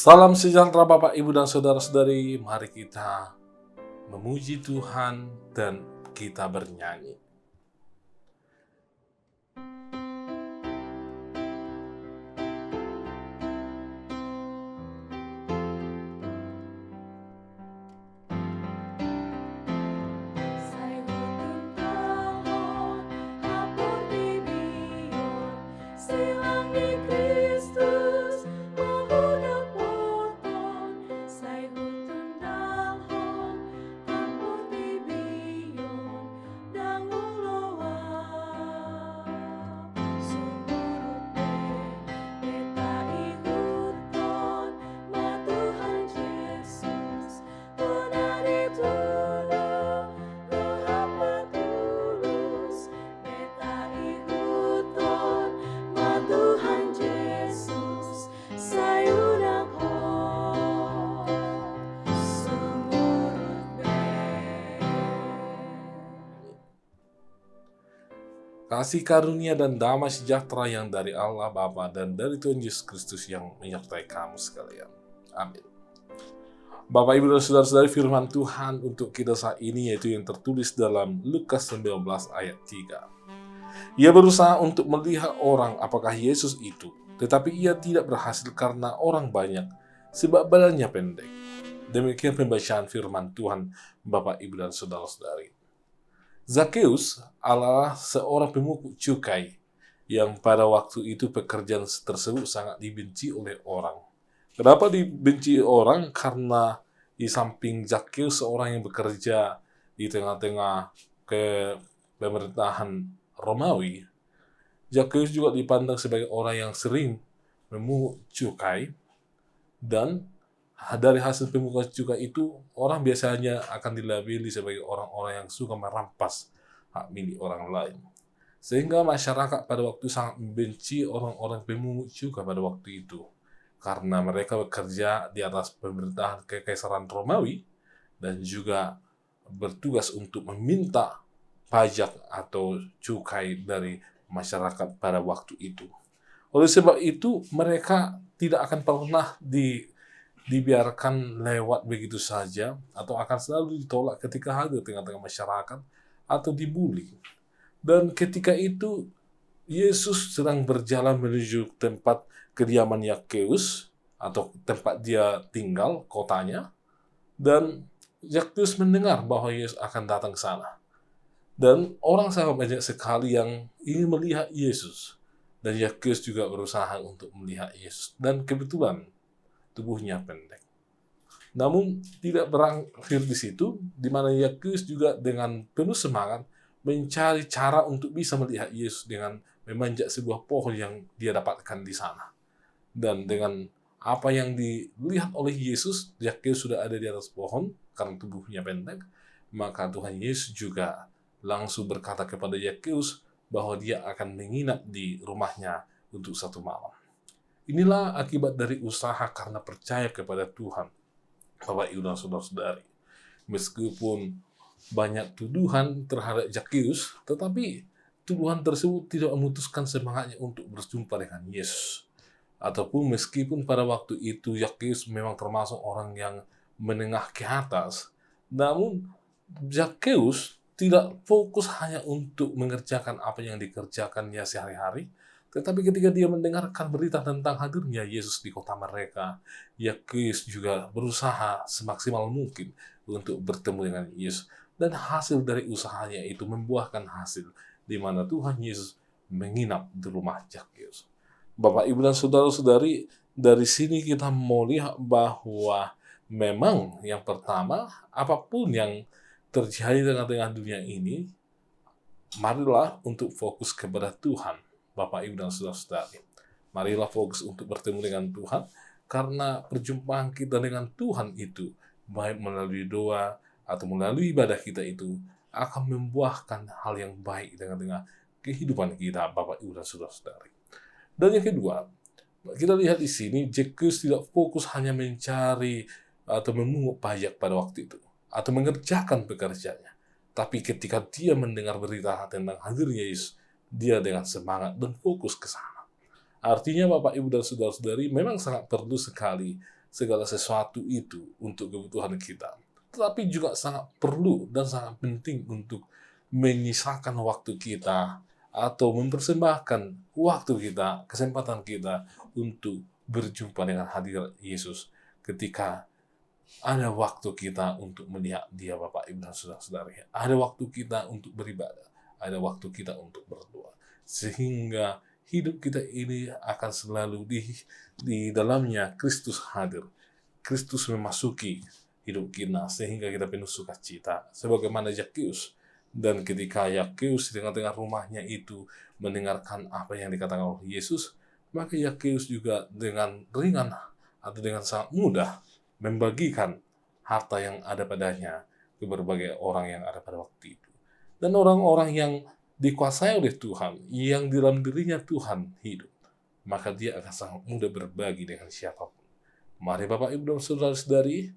Salam sejahtera Bapak, Ibu, dan Saudara-saudari. Mari kita memuji Tuhan dan kita bernyanyi. Kasih karunia dan damai sejahtera yang dari Allah Bapa dan dari Tuhan Yesus Kristus yang menyertai kamu sekalian. Amin. Bapak, Ibu, dan Saudara-saudari, firman Tuhan untuk kita saat ini yaitu yang tertulis dalam Lukas 19 ayat 3. Ia berusaha untuk melihat orang apakah Yesus itu, tetapi ia tidak berhasil karena orang banyak, sebab badannya pendek. Demikian pembacaan firman Tuhan, Bapak, Ibu, dan Saudara-saudari. Zakheus adalah seorang pemungut cukai yang pada waktu itu pekerjaan tersebut sangat dibenci oleh orang. Kenapa dibenci orang? Karena di samping Zakheus seorang yang bekerja di tengah-tengah pemerintahan Romawi, Zakheus juga dipandang sebagai orang yang sering memungut cukai, dan dari hasil pemungutan cukai itu, orang biasanya akan dilabeli sebagai orang-orang yang suka merampas hak milik orang lain. Sehingga masyarakat pada waktu sangat membenci orang-orang pemungut cukai pada waktu itu, karena mereka bekerja di atas pemerintahan Kekaisaran Romawi dan juga bertugas untuk meminta pajak atau cukai dari masyarakat pada waktu itu. Oleh sebab itu, mereka tidak akan pernah dibiarkan lewat begitu saja, atau akan selalu ditolak ketika hadir tengah-tengah masyarakat atau dibuli. Dan ketika itu Yesus sedang berjalan menuju tempat kediaman Zakheus atau tempat dia tinggal, kotanya, dan Zakheus mendengar bahwa Yesus akan datang ke sana. Dan orang sangat banyak sekali yang ingin melihat Yesus, dan Zakheus juga berusaha untuk melihat Yesus, dan kebetulan tubuhnya pendek. Namun tidak berakhir di situ, di mana Zakheus juga dengan penuh semangat mencari cara untuk bisa melihat Yesus dengan memanjat sebuah pohon yang dia dapatkan di sana. Dan dengan apa yang dilihat oleh Yesus, Zakheus sudah ada di atas pohon karena tubuhnya pendek, maka Tuhan Yesus juga langsung berkata kepada Zakheus bahwa dia akan menginap di rumahnya untuk satu malam. Inilah akibat dari usaha karena percaya kepada Tuhan, Bapak, Ibu, dan Saudara-saudari. Meskipun banyak tuduhan terhadap Zakheus, tetapi tuduhan tersebut tidak memutuskan semangatnya untuk berjumpa dengan Yesus. Ataupun meskipun pada waktu itu Zakheus memang termasuk orang yang menengah ke atas, namun Zakheus tidak fokus hanya untuk mengerjakan apa yang dikerjakannya sehari-hari, tetapi ketika dia mendengarkan berita tentang hadirnya Yesus di kota mereka, Zakheus juga berusaha semaksimal mungkin untuk bertemu dengan Yesus. Dan hasil dari usahanya itu membuahkan hasil, di mana Tuhan Yesus menginap di rumah Zakheus. Bapak, Ibu, dan Saudara-saudari, dari sini kita mau lihat bahwa memang yang pertama, apapun yang terjadi di tengah-tengah dunia ini, marilah untuk fokus kepada Tuhan. Bapak, Ibu, dan Saudara-saudari, marilah fokus untuk bertemu dengan Tuhan, karena perjumpaan kita dengan Tuhan itu, baik melalui doa atau melalui ibadah kita itu, akan membuahkan hal yang baik dengan kehidupan kita, Bapak, Ibu, dan Saudara-saudari. Dan yang kedua, kita lihat di sini, Zakheus tidak fokus hanya mencari atau memungut pajak pada waktu itu, atau mengerjakan pekerjaannya. Tapi ketika dia mendengar berita tentang hadirnya Yesus, dia dengan semangat dan fokus ke sana. Artinya Bapak, Ibu, dan Saudara-saudari, memang sangat perlu sekali segala sesuatu itu untuk kebutuhan kita. Tetapi juga sangat perlu dan sangat penting untuk menyisakan waktu kita atau mempersembahkan waktu kita, kesempatan kita untuk berjumpa dengan hadirat Yesus ketika ada waktu kita untuk melihat Dia, Bapak, Ibu, dan saudara-saudari. Ada waktu kita untuk beribadah, ada waktu kita untuk berdoa. Sehingga hidup kita ini akan selalu di dalamnya Kristus hadir. Kristus memasuki hidup kita sehingga kita penuh sukacita. Sebagaimana Zakheus. Dan ketika Zakheus di tengah-tengah rumahnya itu mendengarkan apa yang dikatakan oleh Yesus, maka Zakheus juga dengan ringan atau dengan sangat mudah membagikan harta yang ada padanya ke berbagai orang yang ada pada waktu itu. Dan orang-orang yang dikuasai oleh Tuhan, yang di dalam dirinya Tuhan hidup, maka dia akan sangat mudah berbagi dengan siapapun. Mari Bapak, Ibu, dan saudara-saudari,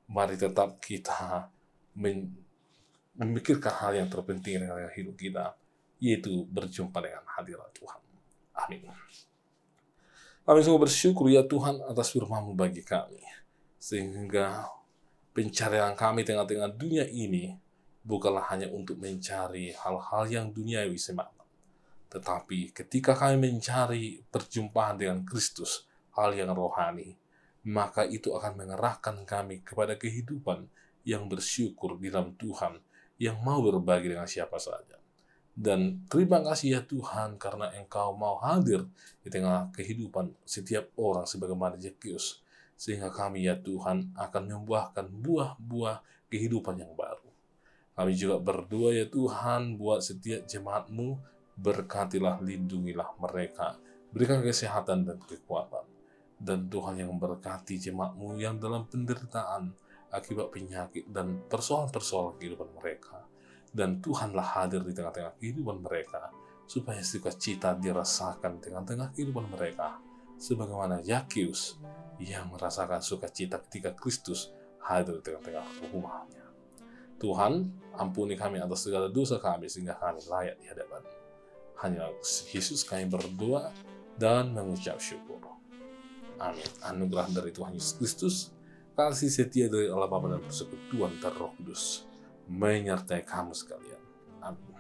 mari tetap kita memikirkan hal yang terpenting dalam hidup kita, yaitu berjumpa dengan hadirat Tuhan. Amin. Kami sungguh bersyukur ya Tuhan atas firman-Mu bagi kami, sehingga pencarian kami tengah-tengah dunia ini bukanlah hanya untuk mencari hal-hal yang duniawi semata, tetapi ketika kami mencari perjumpaan dengan Kristus, hal yang rohani, maka itu akan mengerahkan kami kepada kehidupan yang bersyukur di dalam Tuhan, yang mau berbagi dengan siapa saja. Dan terima kasih ya Tuhan karena Engkau mau hadir di tengah kehidupan setiap orang sebagaimana Zakheus, sehingga kami ya Tuhan akan membuahkan buah-buah kehidupan yang baru. Kami juga berdoa ya Tuhan buat setiap jemaat-Mu, berkatilah, lindungilah mereka, berikan kesehatan dan kekuatan. Dan Tuhan yang memberkati jemaat-Mu yang dalam penderitaan akibat penyakit dan persoalan-persoalan kehidupan mereka. Dan Tuhanlah hadir di tengah-tengah kehidupan mereka, supaya sukacita dirasakan di tengah-tengah kehidupan mereka, sebagaimana Zakheus yang merasakan sukacita ketika Kristus hadir di tengah-tengah rumahnya. Tuhan, ampuni kami atas segala dosa kami, sehingga kami layak di hadapan hanya Yesus kami berdoa dan mengucap syukur. Amin. Anugerah dari Tuhan Yesus Kristus, kasih setia dari Allah Bapa dan persekutuan Roh Kudus menyertai kamu sekalian. Amin.